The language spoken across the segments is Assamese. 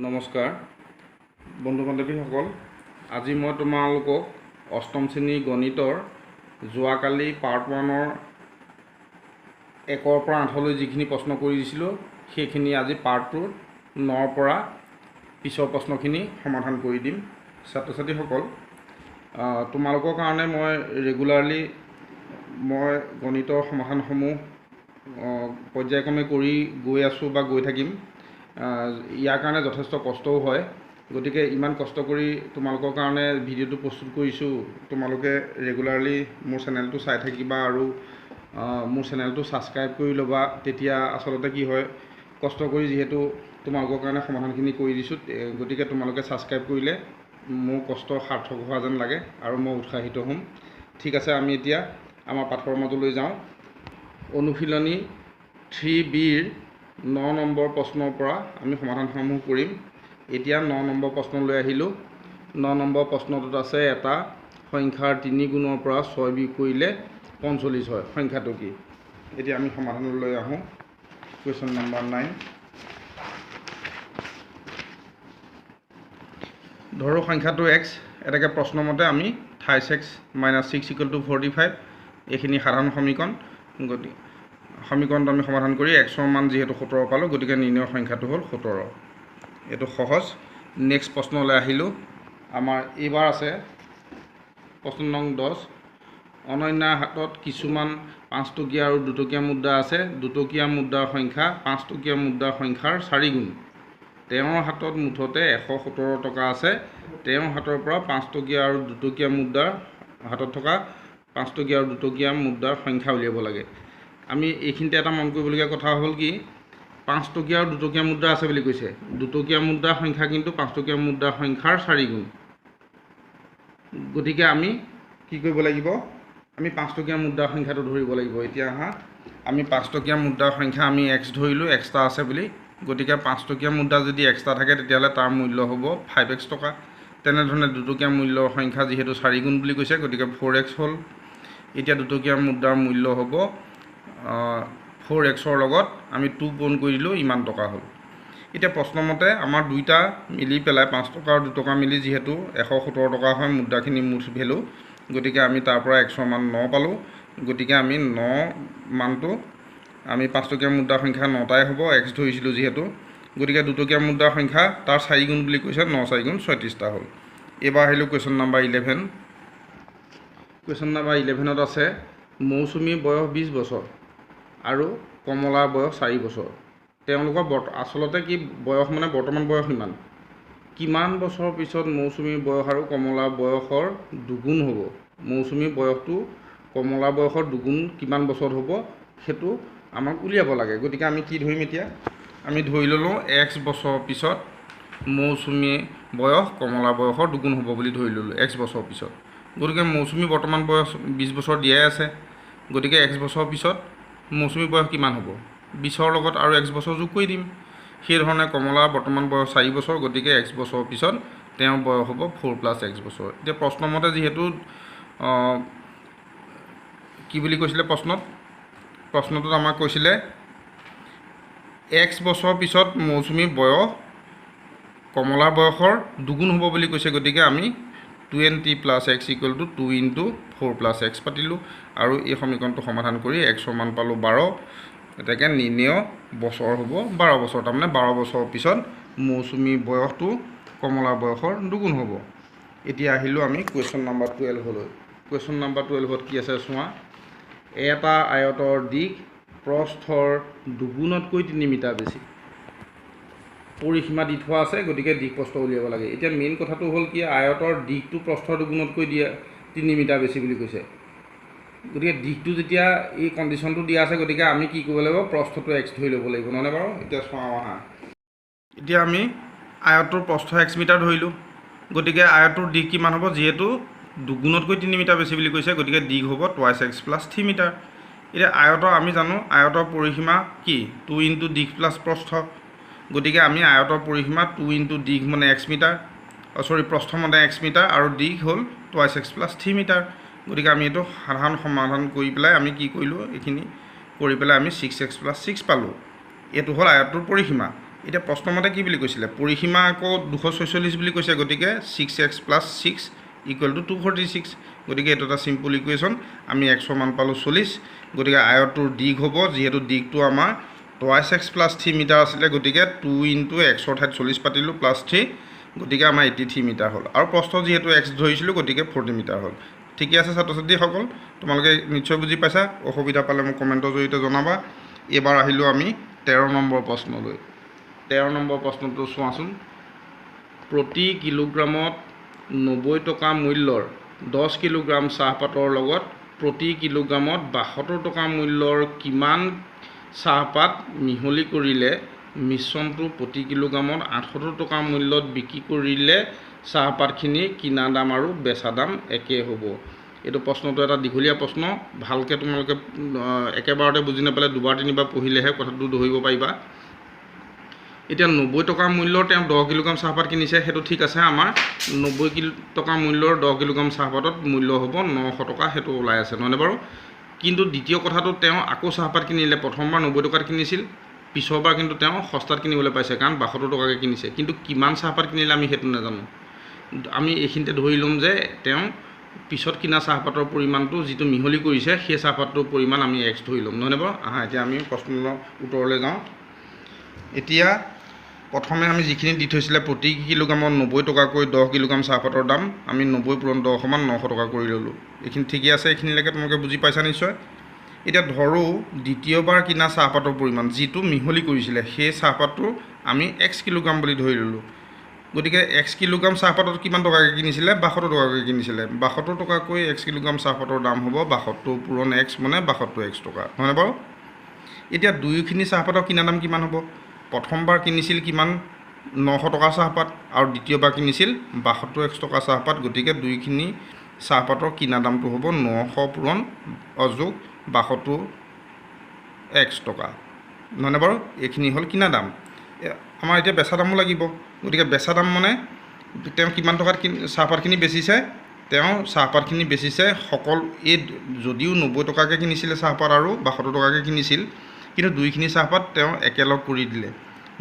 নমস্কাৰ বন্ধু বান্ধৱীসকল, আজি মই তোমালোকক অষ্টম শ্ৰেণীৰ গণিতৰ যোৱাকালি পাৰ্ট 1ৰ 1ৰ পৰা 8লৈ যিখিনি প্ৰশ্ন কৰি দিছিলোঁ সেইখিনি আজি পাৰ্ট 2ৰ 9ৰ পৰা পিছৰ প্ৰশ্নখিনি সমাধান কৰি দিম। ছাত্ৰ ছাত্ৰীসকল, তোমালোকৰ কাৰণে মই ৰেগুলাৰলি গণিতৰ সমাধানসমূহ পৰ্যায়ক্ৰমে কৰি গৈ আছোঁ বা গৈ থাকিম। ইয়াৰ কাৰণে যথেষ্ট কষ্টও হয়, গতিকে ইমান কষ্ট কৰি তোমালোকৰ কাৰণে ভিডিঅ'টো প্ৰস্তুত কৰিছোঁ। তোমালোকে ৰেগুলাৰলি মোৰ চেনেলটো চাই থাকিবা আৰু মোৰ চেনেলটো ছাবস্ক্ৰাইব কৰি ল'বা। তেতিয়া আচলতে কি হয়, কষ্ট কৰি যিহেতু তোমালোকৰ কাৰণে সমাধানখিনি কৰি দিছোঁ, গতিকে তোমালোকে ছাবস্ক্ৰাইব কৰিলে মোৰ কষ্ট সাৰ্থক হোৱা যেন লাগে আৰু মই উৎসাহিত হ'ম। ঠিক আছে, আমি এতিয়া আমাৰ পাঠৰ মাজলৈ যাওঁ। অনুশীলনী 3Bৰ 9 নম্বৰ প্ৰশ্নৰ পৰা আমি সমাধানসমূহ কৰিম। এতিয়া 9 নম্বৰ প্ৰশ্নলৈ আহিলোঁ। 9 নম্বৰ প্ৰশ্নটোত আছে, এটা সংখ্যাৰ 3 গুণৰ পৰা 6 বিয়োগ কৰিলে 45 হয়, সংখ্যাটো কি? এতিয়া আমি সমাধানলৈ আহোঁ। Question number 9। ধৰোঁ সংখ্যাটো x, এটাকে প্ৰশ্নমতে আমি 28x - 6 = 45 এইখিনি সাধাৰণ সমীকৰণ। গতিকে সমীকৰণটো আমি সমাধান কৰি xৰ মান যিহেতু 17 পালোঁ, গতিকে নিৰ্ণয় সংখ্যাটো হ'ল 17। এইটো সহজ। নেক্সট প্ৰশ্নলৈ আহিলোঁ। আমাৰ এইবাৰ আছে প্ৰশ্ন নং 10। অনন্যাৰ হাতত কিছুমান 5 টকীয়া আৰু 2 টকীয়া মুদ্ৰা আছে। 2 টকীয়া মুদ্ৰাৰ সংখ্যা 5 টকীয়া মুদ্ৰাৰ সংখ্যাৰ 4 গুণ। তেওঁৰ হাতত মুঠতে 117 টকা আছে। তেওঁৰ হাতৰ পৰা 5 টকীয়া আৰু 2 টকীয়া মুদ্ৰাৰ হাতত থকা 5 টকীয়া আৰু 2 টকীয়া মুদ্ৰাৰ সংখ্যা উলিয়াব লাগে। আমি এইখিনিতে এটা মন কৰিবলগীয়া কথা হ'ল কি, 5 টকীয়া আৰু 2 টকীয়া মুদ্ৰা আছে বুলি কৈছে। 2 টকীয়া মুদ্ৰাৰ সংখ্যা কিন্তু 5 টকীয়া মুদ্ৰাৰ সংখ্যাৰ 4 গুণ। গতিকে আমি কি কৰিব লাগিব, আমি 5 টকীয়া মুদ্ৰাৰ সংখ্যাটো ধৰিব লাগিব। এতিয়া আহা, আমি 5 টকীয়া মুদ্ৰাৰ সংখ্যা আমি x ধৰিলোঁ, এক্সট্ৰা আছে বুলি। গতিকে 5 টকীয়া মুদ্ৰা যদি এক্সট্ৰা থাকে তেতিয়াহ'লে তাৰ মূল্য হ'ব 5x টকা। তেনেধৰণে 2 টকীয়া মূল্যৰ সংখ্যা যিহেতু 4 গুণ বুলি কৈছে, গতিকে 4x হ'ল। এতিয়া 2 টকীয়া মুদ্ৰাৰ মূল্য হ'ব 4xৰ লগত আমি 2 পূৰণ কৰি দিলোঁ, ইমান টকা হ'ল। এতিয়া প্ৰশ্নমতে আমাৰ দুইটা মিলি পেলাই 5 টকা আৰু 2 টকা মিলি যিহেতু 117 টকা হয় মুদ্ৰাখিনি মুঠ ভেলু, গতিকে আমি তাৰ পৰা xৰ মান 9 পালোঁ। গতিকে আমি 9 মানটো আমি 5 টকীয়া মুদ্ৰাৰ সংখ্যা 9টাই হ'ব, x ধৰিছিলোঁ যিহেতু। গতিকে 2 টকীয়া মুদ্ৰাৰ সংখ্যা তাৰ 4 গুণ বুলি কৈছে, 9 4 গুণ 36টা হ'ল। এইবাৰ আহিলোঁ কুৱেশ্যন নম্বৰ 11। কুৱেশ্যন নম্বৰ 11ত আছে, মৌচুমীৰ বয়স 20 বছৰ আৰু কমলাৰ বয়স 4 বছৰ। তেওঁলোকৰ আচলতে কি বয়স মানে বৰ্তমান বয়স কিমান? কিমান বছৰৰ পিছত মৌচুমীৰ বয়স আৰু কমলাৰ বয়সৰ দুগুণ হ'ব? মৌচুমীৰ বয়সটো কমলাৰ বয়সৰ দুগুণ কিমান বছৰত হ'ব সেইটো আমাক উলিয়াব লাগে। গতিকে আমি কি ধৰিম এতিয়া? আমি ধৰি ল'লোঁ x বছৰৰ পিছত মৌচুমীৰ বয়স কমলাৰ বয়সৰ দুগুণ হ'ব বুলি ধৰি ল'লোঁ x বছৰৰ পিছত। গতিকে মৌচুমী বৰ্তমান বয়স 20 বছৰ দিয়াই আছে। গতিকে x বছৰৰ পিছত মৌচুমীৰ বয়স কিমান হ'ব? 20ৰ লগত আৰু x বছৰ যোগ কৰি দিম। সেইধৰণে কমলাৰ বৰ্তমান বয়স 4 বছৰ, গতিকে x বছৰৰ পিছত তেওঁৰ বয়স হ'ব 4 + x বছৰ। এতিয়া প্ৰশ্নমতে যিহেতু কি বুলি কৈছিলে প্ৰশ্নটোত আমাক কৈছিলে x বছৰৰ পিছত মৌচুমীৰ বয়স কমলাৰ বয়সৰ দুগুণ হ'ব বুলি কৈছে। গতিকে আমি 20 + x = 2 × 4 + x পাতিলোঁ আৰু এই সমীকৰণটো সমাধান কৰি xৰ মান পালোঁ 12। গতিকে নিৰ্ণয় বছৰ হ'ব 12 বছৰ। তাৰমানে 12 বছৰৰ পিছত মৌচুমীৰ বয়সটো কমলাৰ বয়সৰ দুগুণ হ'ব। এতিয়া আহিলোঁ আমি কুৱেশ্যন নম্বৰ 12লৈ। কুৱেশ্যন নম্বৰ 12ত কি আছে চোৱা। এটা আয়তৰ দিশ প্ৰস্থৰ দুগুণতকৈ 3 মিটাৰ বেছি। পৰিসীমা দি থোৱা আছে, গতিকে দিশ প্ৰস্থ উলিয়াব লাগে। এতিয়া মেইন কথাটো হ'ল কি, আয়তৰ দিশটো প্ৰস্থৰ দুগুণতকৈ 3 মিটাৰ বেছি বুলি কৈছে। গতিকে দিশটো যেতিয়া এই কণ্ডিশ্যনটো দিয়া আছে, গতিকে আমি কি কৰিব লাগিব, প্ৰস্থটো x ধৰি ল'ব লাগিব, নহয়নে বাৰু? এতিয়া চাওঁ আহা। এতিয়া আমি আয়তটোৰ প্ৰস্থ x মিটাৰ ধৰিলোঁ। গতিকে আয়তটোৰ দিশ কিমান হ'ব? যিহেতু দুগুণতকৈ 3 মিটাৰ বেছি বুলি কৈছে, গতিকে দিশ হ'ব 2x + 3 মিটাৰ। এতিয়া আয়তৰ আমি জানো আয়তৰ পৰিসীমা কি? 2 × দিশ + প্ৰস্থ। গতিকে আমি আয়তৰ পৰিসীমা 2 × দিশ মানে x মিটাৰ, প্ৰস্থ মানে x মিটাৰ আৰু দিশ হ'ল 2x + 3 মিটাৰ। গতিকে আমি এইটো সাধাৰণ সমাধান কৰি পেলাই আমি কি কৰিলোঁ, এইখিনি কৰি পেলাই আমি 6x + 6 পালোঁ। এইটো হ'ল আয়তটোৰ পৰিসীমা। এতিয়া প্ৰশ্নমতে কি বুলি কৈছিলে পৰিসীমা আকৌ 246 বুলি কৈছে গতিকে 6x + 6 = 246 গতিকে এইটো এটা সিম্পল ইকুৱেশ্যন আমি x ৰ মান পালোঁ 40 গতিকে আয়তটোৰ দিক হ'ব যিহেতু দিকটো আমাৰ টুৱাইছ x + 3 মিটাৰ আছিলে গতিকে 2 × x ৰ ঠাইত 40 পাতিলোঁ +3 গতিকে আমাৰ 83 মিটাৰ হ'ল আৰু প্ৰশ্ন যিহেতু x ধৰিছিলোঁ গতিকে 40 মিটাৰ হ'ল ঠিকে আছে ছাত্ৰ ছাত্ৰীসকল তোমালোকে নিশ্চয় বুজি পাইছা অসুবিধা পালে মোক কমেণ্টৰ জৰিয়তে জনাবা এবাৰ আহিলোঁ আমি 13 নম্বৰ প্ৰশ্নলৈ 13 নম্বৰ প্ৰশ্নটো চোৱাচোন প্ৰতি কিলোগ্ৰামত 90 টকা মূল্যৰ 10 কিলোগ্ৰাম চাহপাতৰ লগত প্ৰতি কিলোগ্ৰামত 72 টকা মূল্যৰ কিমান চাহপাত মিহলি কৰিলে মিশ্ৰণটো প্ৰতি কিলোগ্ৰামত 78 টকা মূল্যত বিক্ৰী কৰিলে চাহপাতখিনি কিনা দাম আৰু বেচা দাম একে হ'ব এইটো প্ৰশ্নটো এটা দীঘলীয়া প্ৰশ্ন ভালকৈ তোমালোকে একেবাৰতে বুজি নাপালে দুবাৰ তিনিবাৰ পঢ়িলেহে কথাটো ধৰিব পাৰিবা এতিয়া 90 টকা মূল্যৰ তেওঁ 10 কিলোগ্ৰাম চাহপাত কিনিছে সেইটো ঠিক আছে আমাৰ 90 টকা মূল্যৰ 10 কিলোগ্ৰাম চাহপাতত মূল্য হ'ব 900 টকা সেইটো ওলাই আছে নহয়নে বাৰু কিন্তু দ্বিতীয় কথাটো তেওঁ আকৌ চাহপাত কিনিলে প্ৰথমবাৰ 90 টকাত কিনিছিল পিছৰবাৰ কিন্তু তেওঁ সস্তাত কিনিবলৈ পাইছে কাৰণ 72 টকাকৈ কিনিছে কিন্তু কিমান চাহপাত কিনিলে আমি সেইটো নাজানো আমি এইখিনিতে ধৰি ল'ম যে তেওঁ পিছত কিনা চাহপাতৰ পৰিমাণটো যিটো মিহলি কৰিছে সেই চাহপাতৰ পৰিমাণ আমি x ধৰি ল'ম নহয়নে বাৰু আহা এতিয়া আমি প্ৰশ্নৰ উত্তৰলৈ যাওঁ এতিয়া প্ৰথমে আমি যিখিনি দি থৈছিলে প্ৰতি কিলোগ্ৰামত 90 টকাকৈ 10 কিলোগ্ৰাম চাহপাতৰ দাম আমি 90 + 10 = 900 টকা কৰি ল'লোঁ এইখিনি ঠিকে আছে এইখিনিলৈকে তোমালোকে বুজি পাইছা নিশ্চয় এতিয়া ধৰোঁ দ্বিতীয়বাৰ কিনা চাহপাতৰ পৰিমাণ যিটো মিহলি কৰিছিলে সেই চাহপাতটো আমি x কিলোগ্ৰাম বুলি ধৰি ল'লোঁ গতিকে x কিলোগ্ৰাম চাহপাতত কিমান টকাকৈ কিনিছিলে 72 টকাকৈ কিনিছিলে 72 টকাকৈ x কিলোগ্ৰাম চাহপাতৰ দাম হ'ব 72 × x মানে 72x টকা হয়নে বাৰু এতিয়া দুয়োখিনি চাহপাতৰ কিনা দাম কিমান হ'ব প্ৰথমবাৰ কিনিছিল কিমান 900 টকা চাহপাত আৰু দ্বিতীয়বাৰ কিনিছিল 72x টকা চাহপাত গতিকে দুয়োখিনি চাহপাতৰ কিনা দামটো হ'ব 900 + 72x টকা নহয়নে বাৰু এইখিনি হ'ল কিনা দাম আমাৰ এতিয়া বেচা দামো লাগিব গতিকে বেচা দাম মানে তেওঁ কিমান টকাত চাহপাতখিনি বেচিছে তেওঁ চাহপাতখিনি বেচিছে সকলো এই যদিও 90 টকাকৈ কিনিছিলে চাহপাত আৰু 72 টকাকৈ কিনিছিল কিন্তু দুইখিনি চাহপাত তেওঁ একেলগ কৰি দিলে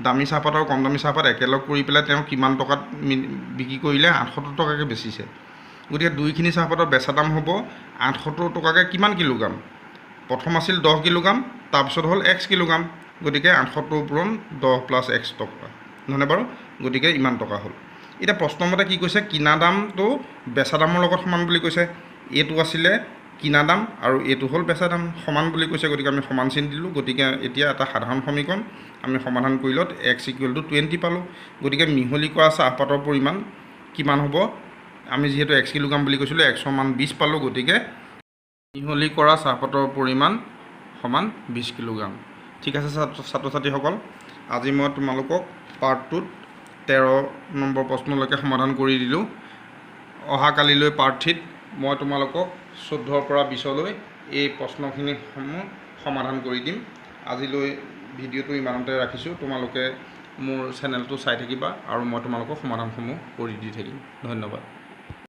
দামী চাহপাত আৰু কম দামী চাহপাত একেলগ কৰি পেলাই তেওঁ কিমান টকাত বিক্ৰী কৰিলে 78 টকাকৈ বেচিছে গতিকে দুইখিনি চাহপাতৰ বেচা দাম হ'ব 78 টকাকৈ কিমান কিলোগ্ৰাম প্ৰথম আছিল 10 কিলোগ্ৰাম তাৰপিছত হ'ল x কিলোগ্ৰাম গতিকে 78 × 10 + x টকা নহয়নে বাৰু গতিকে ইমান টকা হ'ল এতিয়া প্ৰশ্নমতে কি কৈছে কিনা দামটো বেচা দামৰ লগত সমান বুলি কৈছে এইটো আছিলে কিনা দাম আৰু এইটো হ'ল বেচা দাম সমান বুলি কৈছে গতিকে আমি সমান চিন দিলোঁ গতিকে এতিয়া এটা সাধাৰণ সমীকৰণ আমি সমাধান কৰিলত x = 20 পালোঁ গতিকে মিহলি কৰা চাহপাতৰ পৰিমাণ কিমান হ'ব আমি যিহেতু x কিলোগ্ৰাম বুলি কৈছিলোঁ x ৰ মান 20 পালোঁ গতিকে মিহলি কৰা চাহপাতৰ পৰিমাণ সমান 20 কিলোগ্ৰাম ঠিক আছে ছাত্ৰ ছাত্ৰীসকল আজি মই তোমালোকক পাৰ্ট 2ত 13 নম্বৰ প্ৰশ্নলৈকে সমাধান কৰি দিলোঁ অহাকালিলৈ পাৰ্ট 3ত মই তোমালোকক 14 পৰা 20লৈ এই প্ৰশ্নখিনিসমূহ সমাধান কৰি দিম আজিলৈ ভিডিঅ'টো ইমানতে ৰাখিছোঁ তোমালোকে মোৰ চেনেলটো চাই থাকিবা আৰু মই তোমালোকক সমাধানসমূহ কৰি দি থাকিম ধন্যবাদ